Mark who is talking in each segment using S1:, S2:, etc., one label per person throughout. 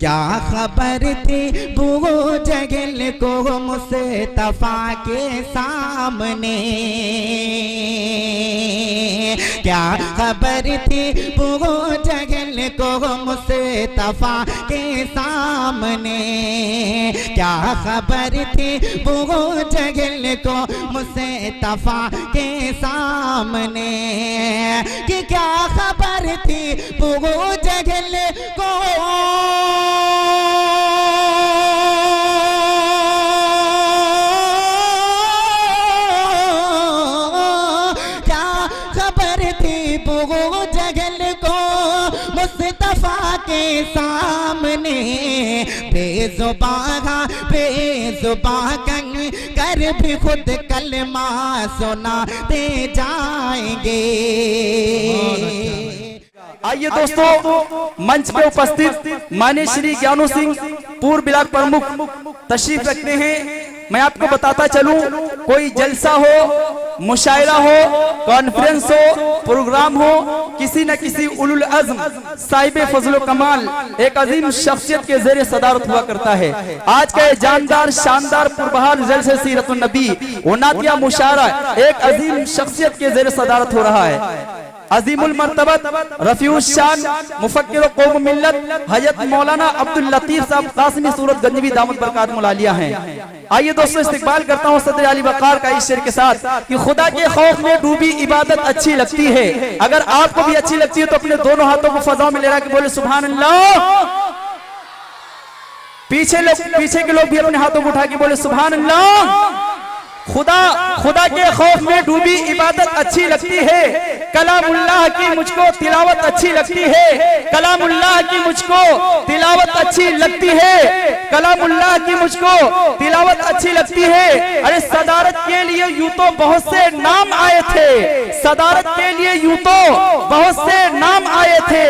S1: क्या खबर थी वो जगल को मुस्तफा के सामने, क्या खबर थी वो जगल को मुस्तफा के सामने, क्या खबर थी वो जगल को मुस्तफा के सामने, कि क्या खबर थी वो जगल को मुस्तफा के सामने, बेजुबां कर भी खुद कलमा सुनाते जाएंगे।
S2: आइए दोस्तों, मंच पे उपस्थित माननीय श्री ज्ञानू सिंह पूर्व ब्लॉक प्रमुख तशरीफ रखते हैं। मैं आपको बताता चलूं, कोई जलसा हो, मुशायरा हो, कॉन्फ्रेंस हो, प्रोग्राम हो, किसी न किसी उलुल अज़्म साहिब फजल कमाल एक अजीम शख्सियत के ज़रिए सदारत हुआ करता है। आज का जानदार शानदार पुरबहार जलसे सीरतुन नबी वनातिया मुशायरा एक अजीम शख्सियत के ज़रिए सदारत हो रहा है। अजीमुल मर्तबत रफीउस शान मुफक्किर कौम मिल्लत हजरत मौलाना अब्दुल लतीफ साहब कासमी सूरत गंजवी दामत बरकात मुलालिया हैं। आइए दोस्तों, इस्तिकबाल करता हूँ सदर अली वकार का इस शेर के साथ कि खुदा के खौफ में डूबी इबादत अच्छी लगती है। अगर आपको भी अच्छी लगती है तो अपने दोनों हाथों को फजाओं में ले रहा कि बोले सुभान अल्लाह। पीछे के लोग भी अपने हाथों को उठा के बोले सुभान अल्लाह। खुदा के खौफ में डूबी इबादत अच्छी लगती है, कलामुल्लाह की मुझको तिलावत अच्छी लगती है, कलामुल्लाह की मुझको तिलावत अच्छी लगती है, कलामुल्लाह की मुझको तिलावत अच्छी लगती है। अरे सदारत के लिए यूं तो बहुत से नाम आए थे, सदारत के लिए यूं तो बहुत से नाम आए थे,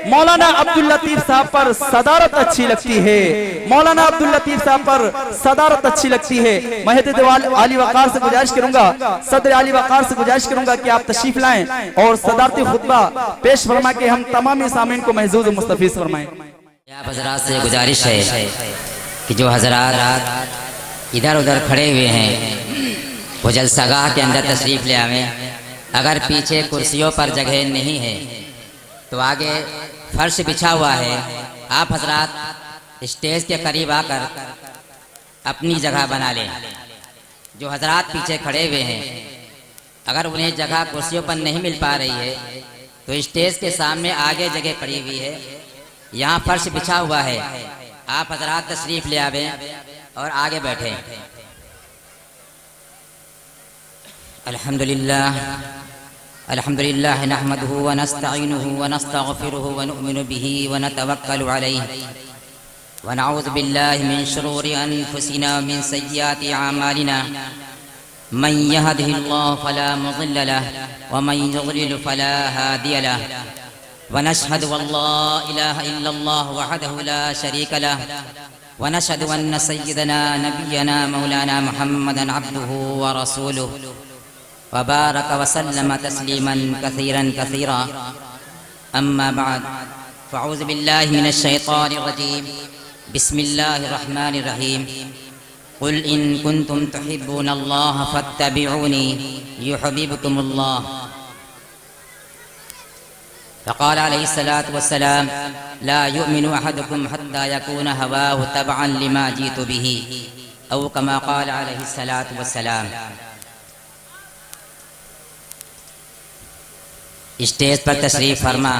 S2: मौलाना अब्दुल लतीफ साहब पर सदारत अच्छी लगती है, मौलाना अब्दुल लतीफ साहब पर सदारत अच्छी लगती है। महद अली वकार से गुजारिश करूंगा, सदर अली वकार से गुजारिश करूंगा कि आप तशरीफ लाएं और सदारती खुतबा पेश फरमा के हम तमाम सामीन को महजूज मुस्तफीज फरमाएं।
S3: आप हजरात से गुजारिश है कि जो हजरात इधर उधर खड़े हुए हैं वो जलसागाह के अंदर तशरीफ ले आवें। अगर पीछे कुर्सियों पर जगह नहीं है तो आगे फर्श बिछा हुआ है, आप हजरात स्टेज के करीब आकर अपनी जगह बना लें। जो हजरात पीछे खड़े हुए हैं अगर उन्हें जगह कुर्सियों पर नहीं मिल पा रही है तो स्टेज के सामने आगे जगह पड़ी हुई है, यहाँ फर्श बिछा हुआ है, आप हजरात तशरीफ ले आवें और आगे बैठें। अल्हम्दुलिल्लाह अल्हम्दुलिल्लाह नहमदुहु व नस्तईनुहु व नस्तगफिरुहु व नुमिनु बिही व नतवक्कलु अलैहि व नऊज़ु बिल्लाहि मिन शुरूरि अनफुसिना मिन सय्यिआति अमालिना मन यहदिहिल्लाहु फला मुज़िल्ल लहु व मन युज़लिल फला हादिय लहु व नशहदु अल्ला इलाहा इल्लल्लाह वहदहु ला शरीक लहु व नशहदु अन्न सय्यदना नबियना मौलाना मुहम्मदन अब्दुहु व रसूलुहु व बारक व सल्लम तस्लीमन कसीरन कसीरा। अम्मा बाद फ़अऊज़ु बिल्लाहि मिनश शैतानिर रजीम। बिस्मिल्लाहिर रहमानिर रहीम। कुल इन कुंतुम तुहिब्बूनल्लाह फत्तबिऊनी युहब्बिबकुमुल्लाह। फ़क़ाल अलैहिस्सलातु वस्सलाम ला युमिनु अहदुकुम हत्ता यकून हवाहु तबअन लिमा जीतु बिही औ कमा क़ाल अलैहिस्सलातु वस्सलाम। स्टेज पर तशरीफ फरमा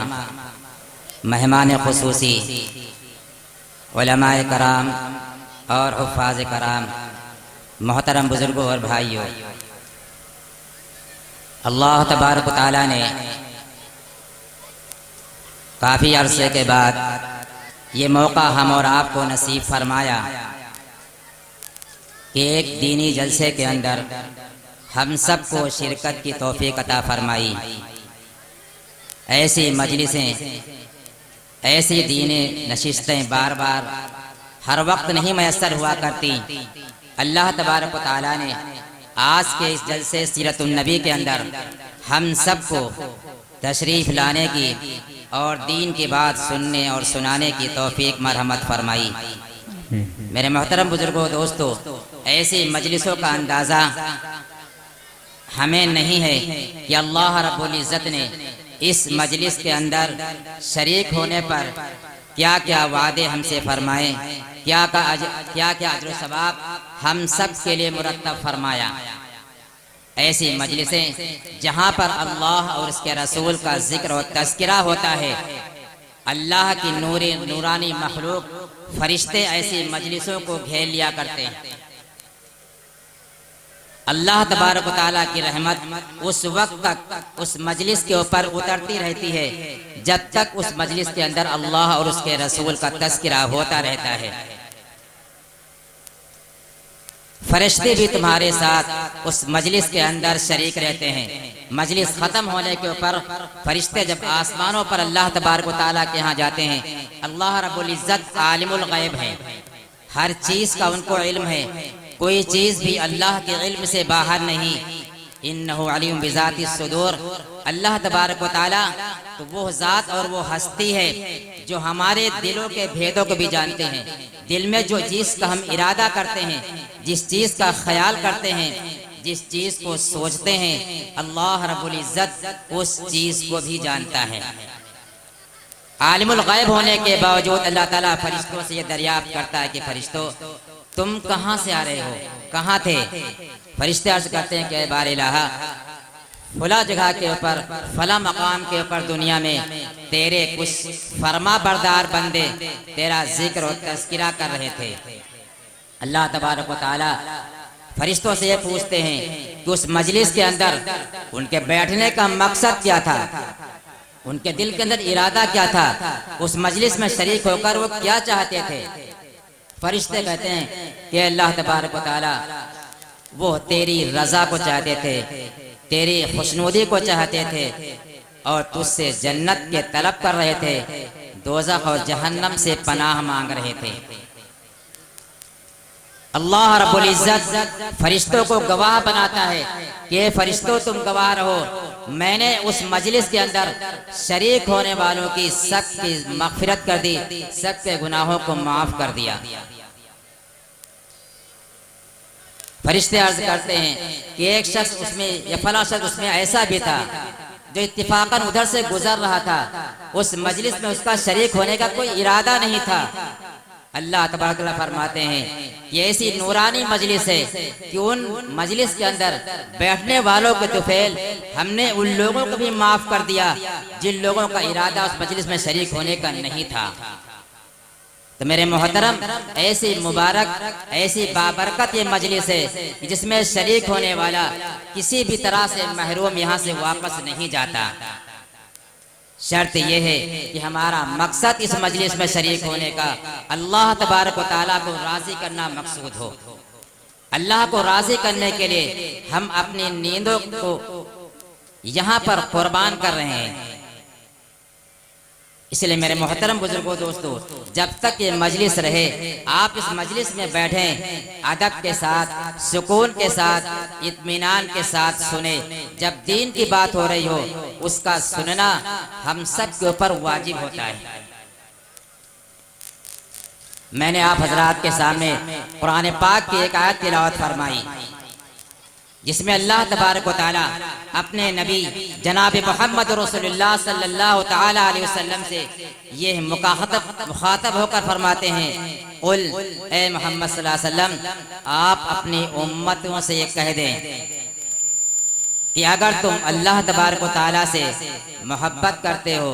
S3: मेहमान खुसूसी उलमाए कराम और हुफ़ाज़ कराम, मोहतरम बुजुर्गों और भाइयों, अल्लाह तबारक व तआला ने काफ़ी अरसे के बाद ये मौका हम और आपको नसीब फरमाया कि एक दीनी जलसे के अंदर हम सबको शिरकत की तौफीक अता फरमाई। ऐसी मजलिसें, ऐसी दीनी नशिस्तें बार बार हर वक्त नहीं मैसर हुआ करती। अल्लाह तबारक व तआला ने आज के इस जलसे सीरतुन नबी के अंदर हम सबको तशरीफ लाने की और दीन की बात सुनने और सुनाने की तौफीक मरहमत फरमाई। मेरे मोहतरम बुजुर्गों, दोस्तों, ऐसी मजलिसों का अंदाज़ा हमें नहीं है कि अल्लाह रब्बुल इज़्ज़त ने इस मजलिस के अंदर शरीक होने पर क्या क्या वादे हमसे फरमाए, क्या क्या अजर सवाब हम सब के लिए मुरत्तब फरमाया। ऐसी मजलिसें जहाँ पर अल्लाह और उसके रसूल का जिक्र और तज़किरा होता है, अल्लाह की नूरानी मखलूक फरिश्ते ऐसी मजलिसों को घेर लिया करते हैं। अल्लाह तबारक व तआला की रहमत उस वक्त तक उस मजलिस के ऊपर उतरती रहती है जब तक उस मजलिस के अंदर अल्लाह और उसके रसूल का तज़किरा होता रहता है। फरिश्ते भी तुम्हारे साथ उस मजलिस के अंदर शरीक रहते हैं। मजलिस खत्म होने के ऊपर फरिश्ते जब आसमानों पर अल्लाह तबारक व तआला के यहाँ जाते हैं, अल्लाह रब्बुल इज़्ज़त आलिमुल गैब है, हर चीज का उनको इल्म है, कोई चीज भी अल्लाह के इल्म से बाहर नहीं। इन्नहु अलीम बिज़ाति सुदूर, अल्लाह तबारक व तआला तो वो जात और वो हस्ती है जो हमारे दिलों के भेदों को भी जानते हैं। दिल में जो चीज का हम इरादा करते हैं, जिस चीज का ख्याल करते हैं, जिस चीज को सोचते हैं, अल्लाह रब्बुल इज़्ज़त उस चीज को भी जानता है। आलिमुल गैब होने के बावजूद अल्लाह ताला फरिश्तों से ये दरियाफ्त करता है कि फरिश्तों, तुम कहाँ से आ रहे हो, कहाँ थे? फरिश्ते अर्ज करते हैं कि बार इलाहा, फला जगह के ऊपर, फला मकाम के ऊपर दुनिया में तेरे कुछ फरमा बरदार बंदे तेरा जिक्र और तज़किरा कर रहे थे। अल्लाह तबारक व तआला फरिश्तों से ये पूछते हैं कि उस मजलिस के अंदर उनके बैठने का मकसद क्या था, उनके दिल के अंदर इरादा क्या था, उस मजलिस में शरीक होकर वो क्या चाहते थे। फरिश्ते कहते हैं कि अल्लाह तबारक व तआला वो तेरी रजा को चाहते थे, तेरी खुशनुदी को चाहते थे और तुझसे जन्नत के तलब कर रहे थे, दोज़ख और जहन्नम से पनाह मांग रहे थे। अल्लाह रब्बुल इज़्ज़त फरिश्तों को गवाह बनाता है कि फरिश्तों तुम गवाह रहो, मैंने उस मजलिस के अंदर शरीक होने वालों की सबकी मग़फ़िरत कर दी, सबके गुनाहों को माफ कर दिया। फरिश्ते अर्ज करते हैं कि एक शख्स उसमें या फला शख्स उसमें ऐसा भी था जो इत्तिफाकन उधर से गुजर रहा था, उस मजलिस में उसका शरीक होने का कोई इरादा नहीं था। अल्लाह तबारक व तआला फरमाते हैं ये ऐसी नूरानी मजलिस है कि उन मजलिस के अंदर बैठने वालों के तुफैल हमने उन लोगों को भी माफ कर दिया जिन लोगों का इरादा उस मजलिस में शरीक होने का नहीं था। तो मेरे मोहतरम, ऐसी मुबारक, ऐसी बाबरकत ये मजलिस है जिसमें शरीक होने वाला किसी भी तरह से महरूम यहाँ से वापस नहीं जाता। शर्त यह है कि हमारा मकसद इस मजलिस में शरीक होने का अल्लाह तबारक व तआला को राजी करना मकसूद हो। अल्लाह को राजी करने के लिए हम अपनी नींदों को यहाँ पर कुर्बान कर रहे हैं। इसलिए मेरे मोहतरम बुजुर्गों, दोस्तों, जब तक ये मजलिस रहे आप इस मजलिस में बैठें, अदब के साथ, सुकून के साथ, इत्मीनान के साथ सुने। जब दीन की बात हो रही हो उसका सुनना हम सब के ऊपर वाजिब होता है। मैंने आप हजरात के सामने कुरान पाक की एक आयत तिलावत फरमाई जिसमें अल्लाह तबारक व तआला अपने नबी जनाब मोहम्मद रसूलुल्लाह सल्लल्लाहु तआला अलैहि वसल्लम से ये मुखातब होकर फरमाते हैं, कुल ए मोहम्मद सल्लल्लाहु अलैहि वसल्लम, आप अपनी उम्मतों से ये कह दें कि अगर तुम अल्लाह तबारक व तआला से मोहब्बत करते हो,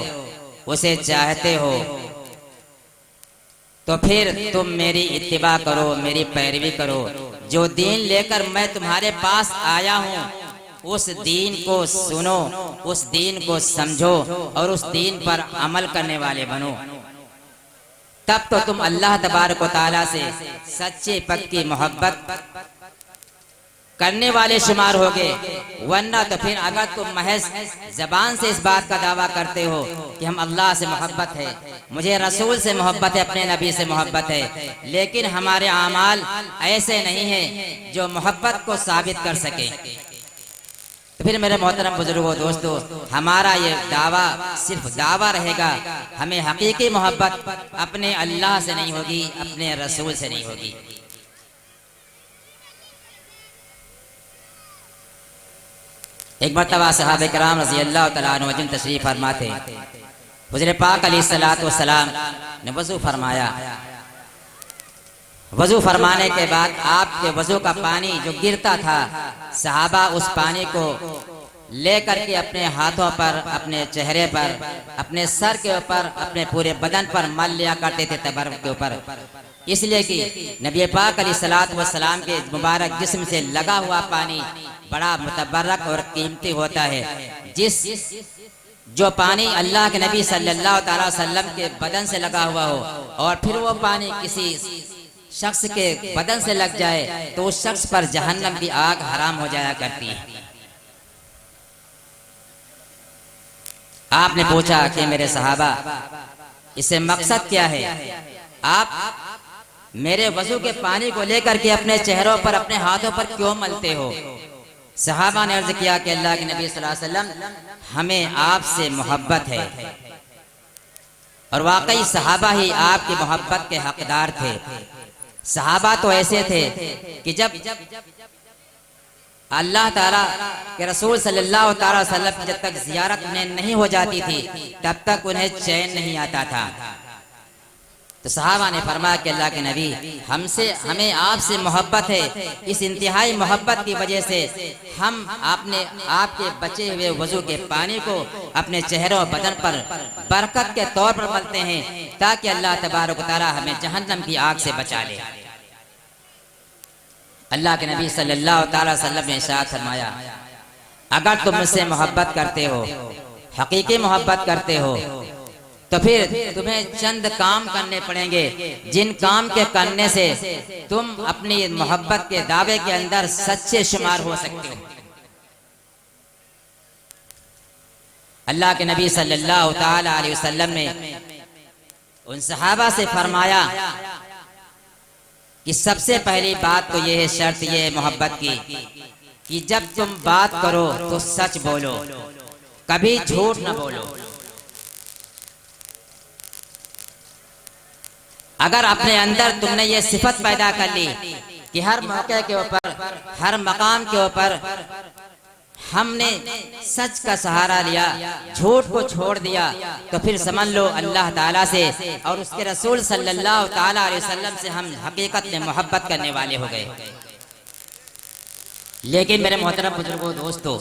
S3: उसे चाहते हो, तो फिर तुम मेरी इत्तिबा करो, मेरी पैरवी करो। जो दीन लेकर मैं तुम्हारे पास आया हूँ उस दीन को सुनो, उस दीन को समझो और उस दीन पर अमल करने वाले बनो। तब तो तुम अल्लाह तबारक व तआला से सच्ची पक्की मोहब्बत करने वाले शुमार होगे। वरना तो फिर अगर तुम महज जबान से इस बात का दावा करते हो कि हम अल्लाह से मोहब्बत है, मुझे रसूल से मोहब्बत है, अपने नबी से मोहब्बत है, लेकिन हमारे आमाल ऐसे नहीं हैं जो मोहब्बत को साबित कर सके। तो फिर मेरे मोहतरम बुजुर्गों दोस्तों, हमारा ये दावा सिर्फ दावा रहेगा, हमें हकीकी मोहब्बत अपने अल्लाह से नहीं होगी, अपने रसूल से नहीं होगी। एक मरतबा सहाबे किराम रज़ी अल्लाह तआला अन्हुम अजमईन तशरीफ फरमा थे। हुज़ूर पाक अलैहिस्सलातु वस्सलाम ने वज़ू फरमाया। वज़ू फरमाने के बाद आपके वज़ू का पानी जो गिरता था, सहाबा उस पानी को लेकर के अपने हाथों पर, अपने चेहरे पर, अपने सर के ऊपर, अपने पूरे बदन पर मल लिया करते थे तबर्रुक के ऊपर, इसलिए कि नबी पाक अलैहिस्सलातु वस्सलाम के मुबारक जिस्म से लगा हुआ पानी बड़ा मुतबर्रक और कीमती होता है। जो पानी अल्लाह के नबी सल्लल्लाहु अलैहि वसल्लम के बदन से लगा हुआ हो और फिर वो पानी किसी शख्स के बदन से लग जाए तो उस शख्स पर जहन्नम की आग हराम हो जाया करती है। आपने पूछा कि मेरे सहाबा, इससे मकसद क्या है? आप मेरे वजू के पानी को लेकर के अपने चेहरों पर, अपने हाथों पर क्यों मलते हो? सहाबा ने अर्ज किया कि अल्लाह के नबी सल्लल्लाहु अलैहि वसल्लम, हमें आपसे मोहब्बत है। और वाकई सहाबा ही आपकी मोहब्बत के हकदार थे। सहाबा तो ऐसे थे कि जब अल्लाह ताला के रसूल सल्लल्लाहु अलैहि वसल्लम जब तक जियारत में नहीं हो जाती थी तब तक उन्हें चैन नहीं आता था। तो सहाबा ने फरमाया कि अल्लाह के नबी, हमें आपसे मोहब्बत है। इस इंतहाई मोहब्बत की वजह से हम आपके बचे हुए वजू के पानी को अपने चेहरे और बदन पर बरकत के तौर पर मलते हैं ताकि अल्लाह तबारक व तआला हमें जहन्नम की आग से बचा ले। अल्लाह के नबी सल्लल्लाहु अलैहि वसल्लम ने इरशाद फरमाया, अगर तुम मुझसे मोहब्बत करते हो, हकीकी मोहब्बत करते हो, तो फिर तुम्हें चंद काम करने पड़ेंगे जिन काम के करने से तुम अपनी मोहब्बत के दावे के अंदर सच्चे शुमार हो सकते हो। अल्लाह के नबी सल्लल्लाहु अलैहि वसल्लम ने उन सहाबा से फरमाया कि सबसे पहली बात तो यह है, शर्त यह है मोहब्बत की कि जब तुम बात करो तो सच बोलो, कभी झूठ न बोलो। अगर अपने अंदर तुमने ये सिफत पैदा कर ली कि हर मौके के ऊपर, हर मकाम के ऊपर हमने सच का सहारा लिया, झूठ को छोड़ दिया, तो फिर समझ लो अल्लाह ताला से और उसके रसूल सल्लल्लाहु अलैहि वसल्लम से हम हकीकत में मोहब्बत करने वाले हो गए। लेकिन मेरे मोहतरम बुजुर्गों दोस्तों,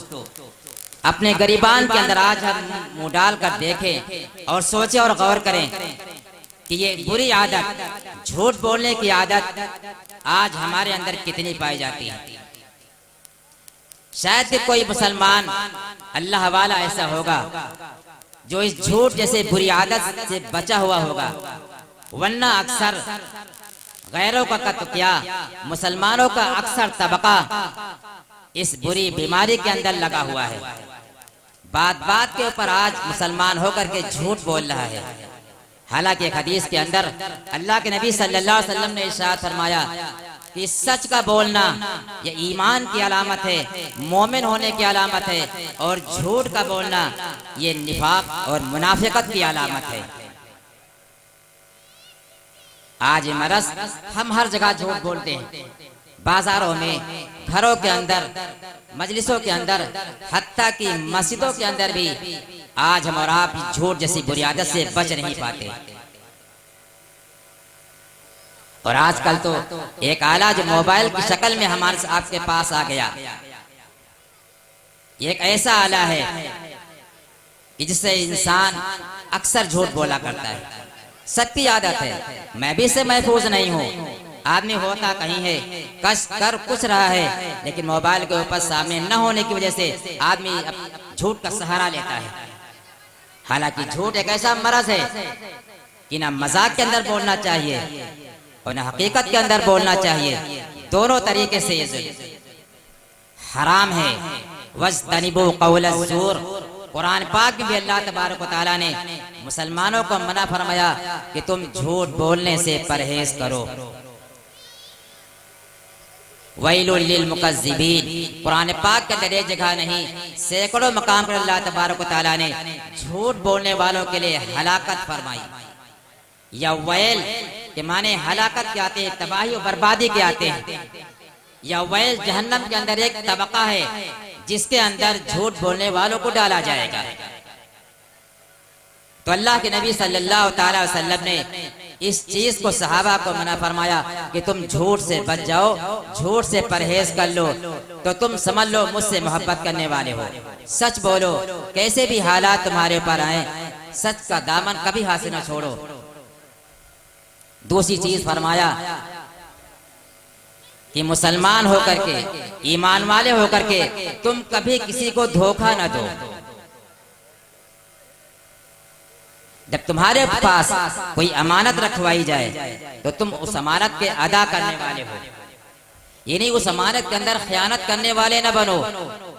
S3: अपने गरीबान के अंदर आज हम मुंह डाल कर देखें और सोचें और गौर करें कि ये बुरी आदत, झूठ बोलने की आदत आज हमारे अंदर कितनी पाई जाती है। शायद कि कोई मुसलमान अल्लाह वाला ऐसा होगा जो इस झूठ जैसे बुरी आदत से बचा हुआ होगा, वरना अक्सर गैरों का क्या, मुसलमानों का अक्सर तबका इस बुरी बीमारी के अंदर लगा हुआ है। बात बात के ऊपर आज मुसलमान होकर के झूठ बोल रहा है। हालांकि एक हदीस के अंदर अल्लाह के नबी सल्लल्लाहु अलैहि वसल्लम ने इरशाद फरमाया कि सच का बोलना ये ईमान की अलामत है, मोमिन होने की अलामत है, और झूठ का बोलना ये निफाक और मुनाफिकत की अलामत है। आज ये मरज़ हम हर जगह झूठ बोलते हैं, बाजारों में, घरों के अंदर, मजलिसों के अंदर, हत्ता की मस्जिदों के अंदर भी आज हम और आप झूठ जैसी बुरी आदत से बच नहीं पाते। और आजकल तो एक आला जो मोबाइल की शक्ल में हमारे आपके पास आ गया, एक ऐसा आला है कि जिससे इंसान अक्सर झूठ बोला करता है। सख्ती आदत है, मैं भी इससे महफूज नहीं हूँ। आदमी होता कहीं है, कश कर कुछ रहा है, लेकिन मोबाइल के ऊपर सामने न होने की वजह से आदमी झूठ का सहारा लेता है। हालांकि झूठ एक ऐसा मरज़ है कि ना मजाक के अंदर बोलना चाहिए और ना हकीकत के अंदर बोलना चाहिए। दोनों तरीके से ये हराम है। वज्तनिबू कौल ज़ूर, कुरान पाक में भी अल्लाह तबारक व तआला ने मुसलमानों को मना फरमाया कि तुम झूठ बोलने से परहेज करो। वैलुल लिल मुकज़्ज़िबीन। कुरान पाक के अंदर एक जगह नहीं, सैकड़ों मकाम पर अल्लाह तबारक व तआला ने झूठ बोलने वालों के लिए हलाकत फरमाई। या वैल के माने हलाकत के आते हैं, तबाही और बर्बादी के आते हैं। या वैल जहन्नम के अंदर एक तबका है जिसके अंदर झूठ बोलने वालों को डाला जाएगा। तो अल्लाह के नबी सल्लल्लाहु अलैहि वसल्लम ने इस चीज को सहाबा को मना फरमाया कि तुम झूठ से बच जाओ, झूठ से परहेज कर लो, तो तुम समझ लो मुझसे मोहब्बत करने वाले हो। सच बोलो, कैसे भी हालात तुम्हारे ऊपर आए, सच का दामन कभी हाथ से न छोड़ो। दूसरी चीज फरमाया कि मुसलमान होकर के, ईमान वाले होकर के तुम कभी किसी को धोखा न दो। जब तुम्हारे पास कोई अमानत रखवाई जाए तो तुम उस अमानत के अदा करने वाले हो, ये नहीं उस अमानत के अंदर खयानत करने वाले न बनो,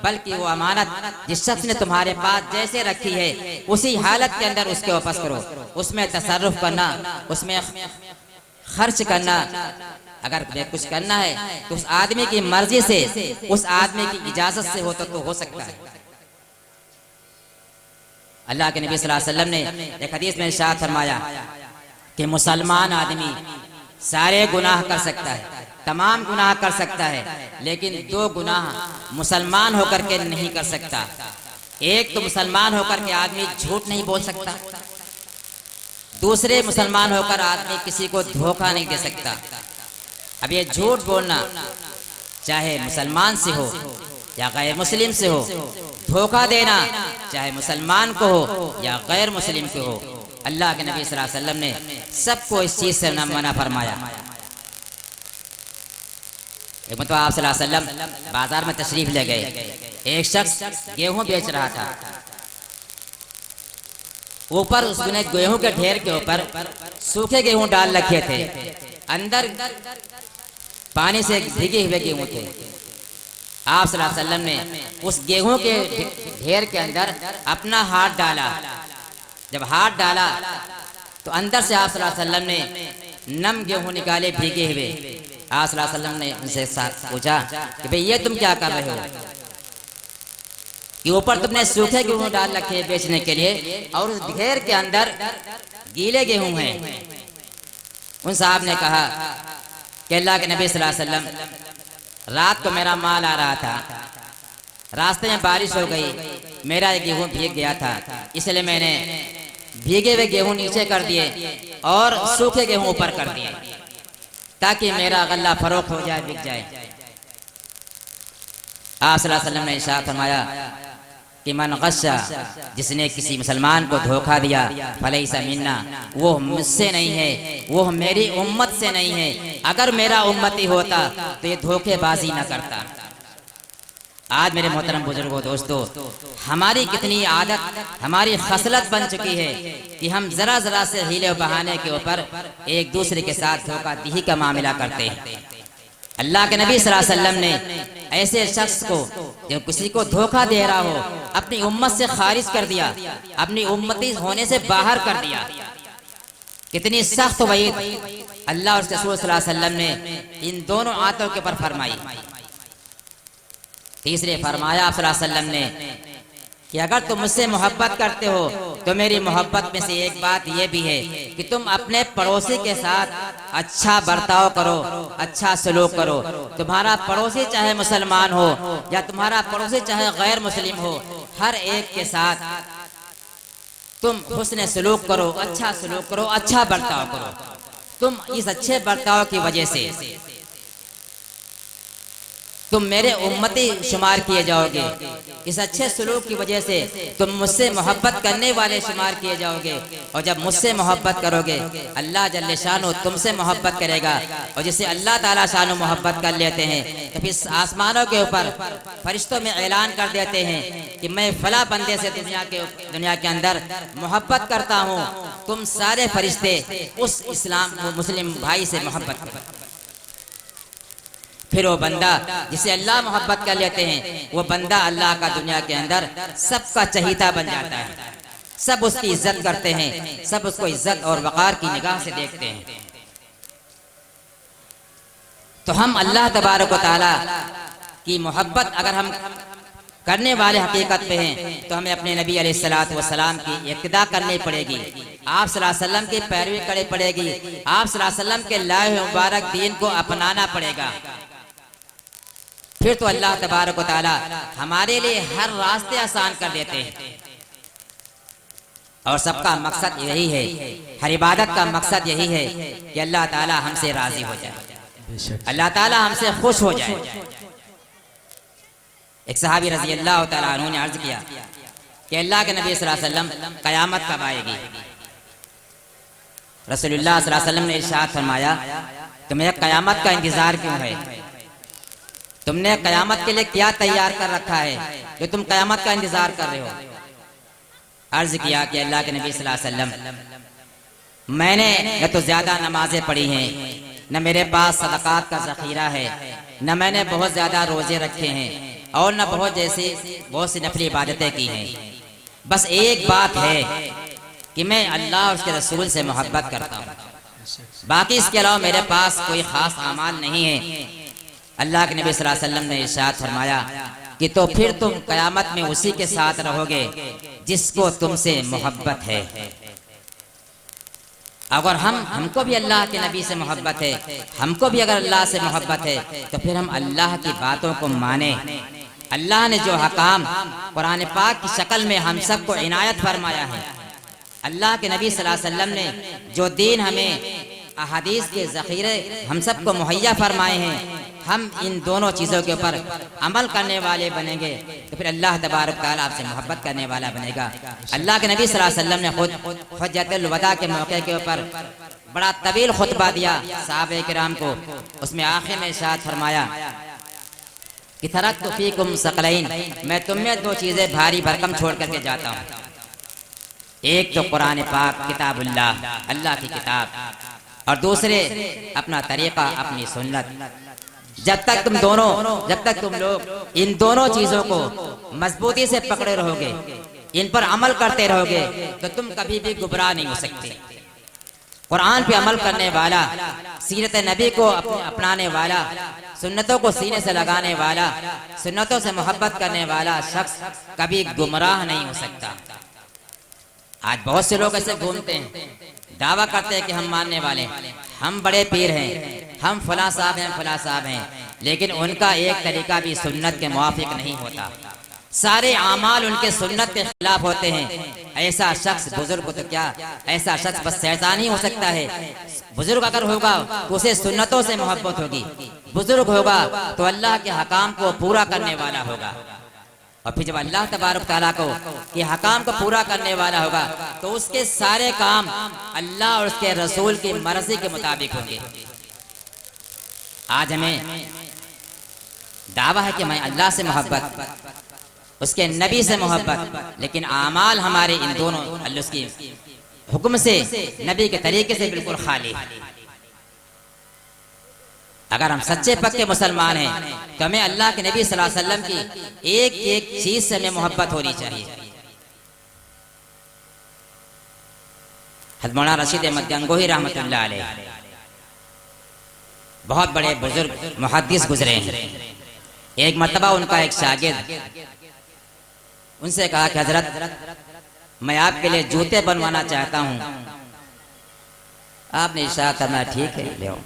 S3: बल्कि वो अमानत जिस शख्स ने तुम्हारे पास जैसे रखी है उसी हालत के अंदर उसके वापस करो। उसमें तसर्रुफ करना, उसमें खर्च करना, अगर कुछ करना है तो उस आदमी की मर्जी से, उस आदमी की इजाजत से हो तो हो सकता है। अल्लाह के नबी सल्लल्लाहु अलैहि वसल्लम ने एक हदीस में इरशाद फरमाया कि मुसलमान आदमी सारे गुनाह कर सकता है, तमाम गुनाह कर सकता है, लेकिन दो गुनाह मुसलमान होकर के नहीं कर सकता। एक तो मुसलमान होकर के आदमी झूठ नहीं बोल सकता, दूसरे मुसलमान होकर आदमी किसी को धोखा नहीं दे सकता। अब ये झूठ बोलना चाहे मुसलमान से हो या गैर मुस्लिम से हो, धोखा देना चाहे मुसलमान को हो या गैर मुस्लिम को हो, अल्लाह के नबी सल्लल्लाहु अलैहि वसल्लम ने सबको इस चीज से मना फरमाया। एक मतलब आप सल्लल्लाहु अलैहि वसल्लम बाजार में तशरीफ ले गए, एक शख्स गेहूं बेच रहा था। ऊपर उसने गेहूं के ढेर के ऊपर सूखे गेहूं डाल रखे थे, अंदर पानी से भीगे हुए गेहूं थे। आप सल्लल्लाहु अलैहि वसल्लम ने उस गेहूं के ढेर के अंदर अपना हाथ डाला। जब हाथ डाला तो अंदर से आप सल्लल्लाहु अलैहि वसल्लम ने नम गेहूं निकाले भीगे हुए। आप सल्लल्लाहु अलैहि वसल्लम ने उनसे पूछा कि भाई ये तुम क्या कर रहे हो, कि ऊपर तुमने सूखे गेहूं डाल रखे बेचने के लिए और उस ढेर के अंदर गीले गेहूं हैं। उन साहब ने कहा कि अल्लाह के नबी सल्लल्लाहु अलैहि वसल्लम, रात को मेरा माल आ रहा था, रास्ते में बारिश हो गई, मेरा गेहूं भीग गया था, इसलिए मैंने भीगे हुए गेहूं नीचे कर दिए और सूखे गेहूं ऊपर कर दिए ताकि मेरा गल्ला फरोख्त हो जाए, बिक जाए। आप सल्लल्लाहु अलैहि वसल्लम ने इरशाद फरमाया कि मन गश्शा, जिसने किसी मुसलमान को धोखा दिया, फलैसा मिन्ना, वो मुझसे नहीं है, वो मेरी उम्मत से नहीं है। अगर मेरा उम्मती होता तो ये धोखेबाजी न करता। आज मेरे मोहतरम बुजुर्गों, दोस्तों, हमारी कितनी आदत, हमारी खसलत बन चुकी है कि हम जरा जरा से हीले बहाने के ऊपर एक दूसरे के साथ धोखाधड़ी का मामला करते हैं। अल्लाह के नबी सल्लल्लाहु अलैहि वसल्लम ने ऐसे शख्स को जो किसी को धोखा दे रहा हो अपनी उम्मत से खारिज कर दिया, अपनी उम्मती होने से बाहर कर दिया। कितनी सख्त वईद अल्लाह और रसूल सल्लल्लाहु अलैहि वसल्लम ने इन दोनों आयतों के ऊपर फरमाई। तीसरे फरमाया आप सल्लल्लाहु अलैहि वसल्लम ने कि अगर तुम मुझसे मोहब्बत करते हो तो मेरी मोहब्बत में से एक बात यह भी है कि तुम अपने पड़ोसी के साथ अच्छा बर्ताव करो, अच्छा सलूक करो। तुम्हारा पड़ोसी चाहे मुसलमान हो या तुम्हारा पड़ोसी चाहे गैर मुस्लिम हो, हर एक के साथ तुम हुस्न सलूक करो, अच्छा सलूक करो, अच्छा बर्ताव करो। तुम इस अच्छे बर्ताव की वजह से तुम मेरे उम्मती शुमार किए जाओगे। इस अच्छे सलूक की वजह से तुम मुझसे मोहब्बत करने वाले शुमार किए जाओगे। और जब मुझसे मोहब्बत करोगे, अल्लाह जल्ले शानो तुमसे मोहब्बत करेगा। और जिसे अल्लाह ताला शानो मोहब्बत कर लेते हैं तो फिर आसमानों के ऊपर फरिश्तों में ऐलान कर देते हैं कि मैं फला बंदे से दुनिया के अंदर मोहब्बत करता हूँ। तुम सारे फरिश्ते उस इस्लाम मुस्लिम भाई से मोहब्बत करो। फिर वो बंदा जिसे अल्लाह मोहब्बत कर लेते हैं, वो बंदा अल्लाह का दुनिया के अंदर सबका चहीता बन जाता है। सब उसकी इज्जत करते हैं, सब उसको इज्जत और वक़ार की निगाह से देखते हैं। तो हम अल्लाह तबारक व तआला की मोहब्बत अगर हम करने वाले हकीकत पे हैं तो हमें अपने नबी अलैहिस्सलातु वस्सलाम की इक्तिदा करनी पड़ेगी, आप सल्लल्लाहु अलैहि वसल्लम की पैरवी करनी पड़ेगी, आप सल्लल्लाहु अलैहि वसल्लम के लाए हुए मुबारक दीन को अपनाना पड़ेगा। फिर तो अल्लाह तबारक व तआला हमारे लिए हर रास्ते आसान कर देते हैं। और सबका मकसद यही है, हर इबादत का मकसद यही है कि अल्लाह ताला हमसे राजी हो जाए, अल्लाह ताला हमसे खुश हो जाए। एक सहाबी रजी अल्लाह ताला अन्हु ने अर्ज किया कि अल्लाह के नबी सल्लल्लाहु अलैहि वसल्लम कयामत कब आएगी? रसूलुल्लाह सल्लल्लाहु अलैहि वसल्लम ने इरशाद फरमाया कि मुझे कयामत का इंतजार क्यों है? तुमने कयामत के लिए क्या तैयार कर रखा है कि तुम कयामत का इंतजार कर रहे हो? अर्ज किया कि अल्लाह के नबी सल्लल्लाहु अलैहि वसल्लम मैंने न तो ज्यादा नमाजें पढ़ी हैं, न मेरे पास सदकात का ज़ख़ीरा है, न मैंने बहुत ज्यादा रोजे रखे हैं और न बहुत सी नफली इबादतें की हैं। बस एक बात है कि मैं अल्लाह और उसके रसूल से मोहब्बत करता हूँ, बाकी इसके अलावा मेरे पास कोई खास अमाल नहीं है। अल्लाह के नबी सल्लल्लाहु अलैहि वसल्लम ने इरशाद फरमाया कि तो फिर तुम कयामत में उसी के साथ रहोगे जिसको तुमसे मोहब्बत है। अगर हमको भी अल्लाह के नबी से मोहब्बत है, हमको भी अगर अल्लाह से मोहब्बत है तो फिर हम अल्लाह की बातों को माने। अल्लाह ने जो हकाम कुरान पाक की शक्ल में हम सबको इनायत फरमाया है, अल्लाह के नबी सल्लल्लाहु अलैहि वसल्लम ने जो दीन हमें अहादीस के ज़ख़ीरे हम सबको मुहैया फरमाए हैं, हम इन दोनों चीज़ों के ऊपर अमल करने वाले बनेंगे तो फिर अल्लाह तबारक व तआला आपसे मोहब्बत करने वाला बनेगा। अल्लाह के नबी सल्लल्लाहु अलैहि वसल्लम ने खुद हज्जतुल वदा के मौके के ऊपर बड़ा तवील खुतबा दिया सहाबे किराम को। उसमें आखिर में इरशाद फरमाया कि तरक्तु फीकुम सकलैन, मैं तुम में दो चीज़ें भारी भरकम छोड़ करके जाता हूँ। एक तो कुरान पाक किताबुल्लाह, अल्लाह की किताब, और दूसरे अपना तरीका, अपनी सुन्नत। जब तक तुम लोग इन दोनों चीजों को मजबूती से पकड़े रहोगे, इन पर अमल करते रहोगे तो तुम कभी भी गुमराह नहीं हो सकते। कुरान पे अमल करने वाला, सीरत नबी को अपनाने वाला, सुन्नतों को सीने से लगाने वाला, सुन्नतों से मोहब्बत करने वाला शख्स कभी गुमराह नहीं हो सकता। आज बहुत से लोग ऐसे घूमते हैं, दावा करते हैं कि हम मानने वाले, हम बड़े पीर हैं, हम फला साहब हैं, लेकिन उनका एक तरीका भी सुन्नत के मुवाफिक नहीं होता। सारे आमाल उनके सुन्नत के खिलाफ होते हैं। ऐसा शख्स बुजुर्ग तो क्या, ऐसा शख्स बस शैतान ही हो सकता है। बुजुर्ग अगर होगा तो उसे सुन्नतों से मोहब्बत होगी, बुजुर्ग होगा तो अल्लाह के हकाम को पूरा करने वाला होगा। और फिर जब अल्लाह तबारक तआला को कि हकाम को पूरा करने वाला होगा तो उसके सारे काम अल्लाह और उसके रसूल की मर्जी के मुताबिक होंगे। आज हमें दावा है कि मैं अल्लाह से मोहब्बत, उसके नबी से मोहब्बत, लेकिन आमाल हमारे इन दोनों अल्लाह के हुक्म से, नबी के तरीके से बिल्कुल खाली। अगर हम सच्चे पक्के मुसलमान हैं तो हमें अल्लाह के नबी सल्लल्लाहु अलैहि वसल्लम की एक एक चीज से हमें मोहब्बत होनी चाहिए। हज़रत मौलाना रशीद अहमद गंगोही रहमतुल्लाह अलैह बहुत बड़े बुजुर्ग मुहद्दिस गुजरे हैं। एक मर्तबा उनका एक शागिर्द उनसे कहा कि हजरत मैं आपके लिए जूते बनवाना चाहता हूँ। आपने इशारा करना, ठीक है ले आओ।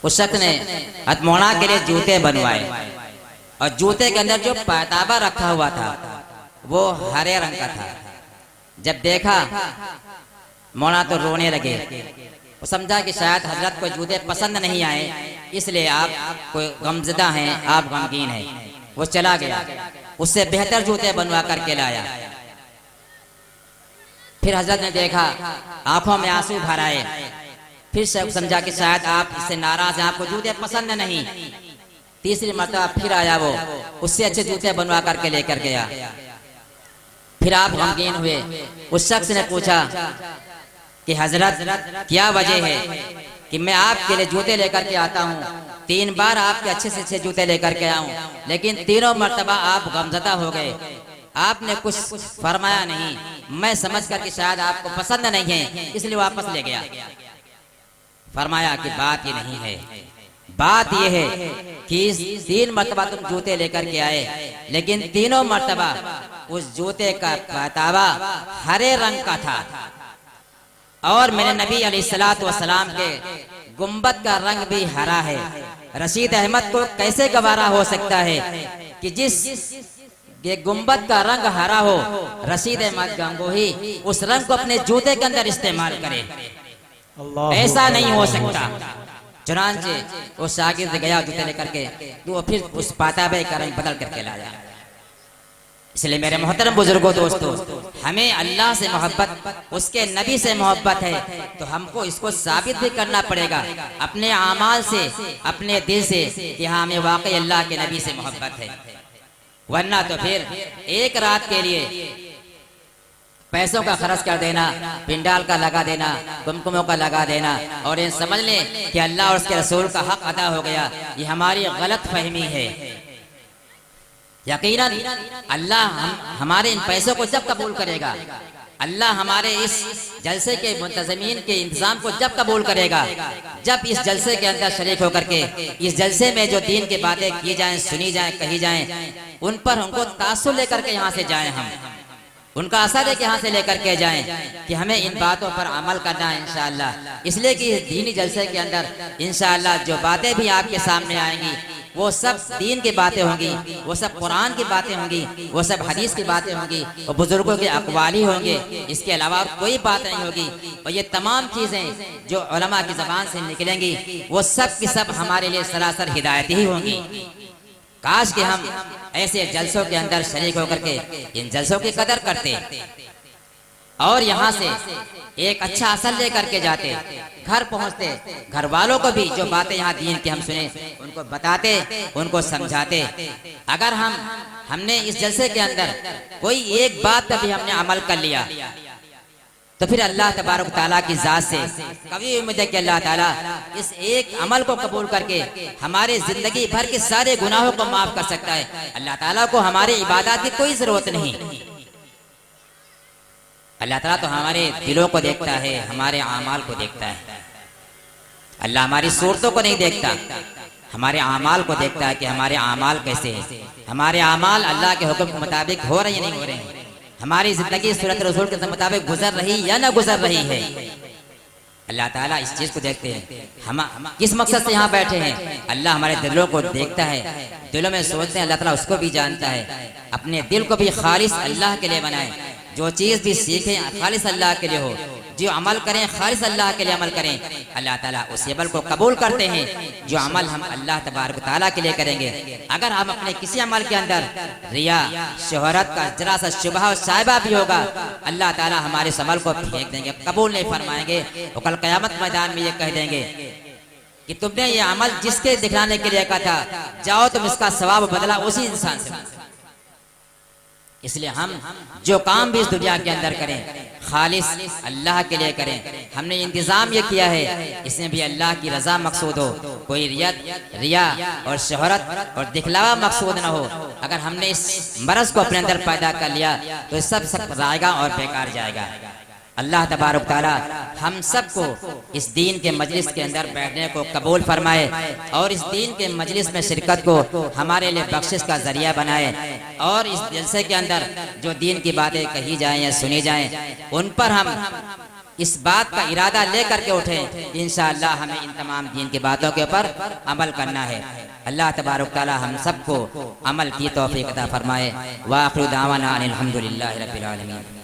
S3: उस शख्स ने हज़रत मौलाना के लिए जूते बनवाए और जूते के अंदर जो पैताबा रखा हुआ था वो हरे रंग का था। जब देखा मौलाना तो रोने लगे। वो समझा कि शायद हजरत को जूते पसंद नहीं आए, इसलिए आप कोई गमज़दा हैं, आप गमगीन हैं। वो चला गया, उससे बेहतर जूते बनवा करके लाया। फिर हजरत ने देखा, आंखों में आंसू भर आए। फिर समझा कि शायद आप इससे नाराज हैं, आपको जूते पसंद नहीं। तीसरी मर्तबा फिर आया, वो उससे अच्छे जूते बनवा करके लेकर गया। फिर आप गमगीन हुए। उस शख्स ने पूछा कि हजरत क्या वजह है कि मैं आपके लिए जूते लेकर के आता हूँ, 3 बार आपके अच्छे से अच्छे जूते लेकर के आऊं, लेकिन तीनों मर्तबा आप गमज़दा हो गए, आपने कुछ फरमाया नहीं। मैं समझ कर कि शायद आपको पसंद नहीं है, इसलिए वापस ले गया। फरमाया कि बात ये नहीं है, बात यह है कि 3 मरतबा तुम जूते लेकर के आए, लेकिन तीनों मरतबा उस जूते का पहतावा हरे रंग का था, और मेरे नबी अलैहिस्सलातु वस्सलाम के गुंबद का रंग भी हरा है। रशीद अहमद को कैसे गवारा हो सकता है कि जिस ये गुंबद का रंग हरा हो, रशीद अहमद गंगोही उस रंग को अपने जूते के अंदर इस्तेमाल करे? ऐसा नहीं हो सकता। चुनांचे वो शागिर्द गया जूते लेकर के, तो फिर उस पाताबे का रंग बदल करके लाया। इसलिए मेरे मोहतरम बुजुर्गों, दोस्तों, हमें अल्लाह से मोहब्बत, उसके नबी से मोहब्बत है, तो हमको इसको साबित भी करना पड़ेगा अपने आमाल से, अपने दिल से कि हाँ हमें वाकई अल्लाह के नबी से मोहब्बत है। वरना तो फिर एक रात के लिए पैसों का खर्च कर देना, पिंडाल का लगा देना, कुमकुमों का लगा देना, और ये समझ लें कि अल्लाह और उसके रसूल का हक अदा हो गया, ये हमारी गलत फहमी है। यकीनन अल्लाह हमारे इन पैसों को जब कबूल करेगा, अल्लाह हमारे इस जलसे के मुंतज़मीन के इंतजाम को जब कबूल करेगा, जब इस जलसे के अंदर शरीक होकर के इस जलसे में जो दीन की बातें की जाएं, सुनी जाएं, कही जाएं, उन पर हमको तासुर लेकर के यहाँ से जाएं, हम उनका असर है कि यहाँ से लेकर के जाएं कि हमें इन बातों पर अमल करना है इंशाअल्लाह। इसलिए कि दीनी जलसे के अंदर इंशाअल्लाह जो बातें भी आपके सामने आएंगी वो सब दीन की बातें होंगी, वो सब कुरान की बातें होंगी, वो सब हदीस की बातें होंगी, वो बुजुर्गों के अक़वाली होंगे, इसके अलावा और कोई बात नहीं होगी। और ये तमाम चीज़ें जो उलमा की ज़बान से निकलेंगी वो सब की सब हमारे लिए सरासर हिदायत ही होंगी। काश कि हम ऐसे जलसों के अंदर शरीक होकर के इन जलसों की कदर करते और यहाँ से एक अच्छा असर लेकर के जाते, घर पहुँचते, घर वालों को भी जो बातें यहाँ दीन की हम सुने उनको बताते, उनको समझाते। अगर हमने इस जलसे के अंदर कोई एक बात का भी हमने अमल कर लिया तो फिर अल्लाह तबारक ताला की जात से कभी उम्मीद है कि अल्लाह ताला इस एक अमल को कबूल करके हमारे जिंदगी भर के सारे गुनाहों को माफ कर सकता है। अल्लाह ताला को हमारे इबादत की कोई जरूरत नहीं। अल्लाह ताला तो हमारे दिलों को देखता है, हमारे आमाल को देखता है। अल्लाह हमारी सूरतों को नहीं देखता, हमारे आमाल को देखता है कि हमारे आमाल कैसे हैं, हमारे आमाल अल्लाह के हुक्म के मुताबिक हो रहे हैं या नहीं हो रहे हैं, हमारी जिंदगी सूरत रसूल के मुताबिक गुजर रही या ना गुजर रही है। अल्लाह ताला इस चीज को देखते हैं। हम किस मकसद से यहाँ बैठे हैं, अल्लाह हमारे दिलों को देखता है, दिलों में सोचते हैं, अल्लाह ताला उसको भी जानता है। अपने दिल को भी खालिस अल्लाह के लिए बनाएं, जो चीज भी सीखें खालिस अल्लाह के लिए हो, जो अमल करें खालिस अल्लाह के लिए अमल करें। अल्लाह ताला उस अमल को कबूल करते हैं जो अमल हम अल्लाह तबारक ताला के लिए करेंगे। अगर हम अपने किसी अमल के अंदर रिया, शोहरत का जरा सा शुबहा और साहिबा भी होगा, अल्लाह ताला हमारे इस अमल को फेंक देंगे, कबूल नहीं फरमाएंगे। और कल क़यामत मैदान में ये कह देंगे कि तुमने ये अमल जिसके दिखलाने के लिए कहा था, जाओ तुम इसका सवाब बदला उसी इंसान से। इसलिए हम जो काम भी इस दुनिया के अंदर करें खालिस अल्लाह के लिए करें। हमने इंतजाम ये किया है इसमें भी अल्लाह की रजा मकसूद हो, कोई रिया और शोहरत और दिखलावा मकसूद ना हो। अगर हमने इस मरज को अपने अंदर पैदा कर लिया तो सब जाएगा और बेकार जाएगा। अल्लाह तबारक ताला हम सबको इस दीन के मजलिस के अंदर बैठने को कबूल फरमाए और इस दीन के मजलिस में शिरकत को हमारे लिए बख्शिश का जरिया बनाए। और इस जलसे के अंदर जो दीन की बातें कही जाएं या सुनी जाएं उन पर हम इस बात का इरादा ले करके उठें, इंशाअल्लाह हमें इन तमाम दीन की बातों के ऊपर अमल करना है। अल्लाह तबारक ताला हम सबको अमल की तौफीक अता फरमाए। व आखिरु दावाना अनिल हम्दुलिल्लाहि रब्बिल आलमीन।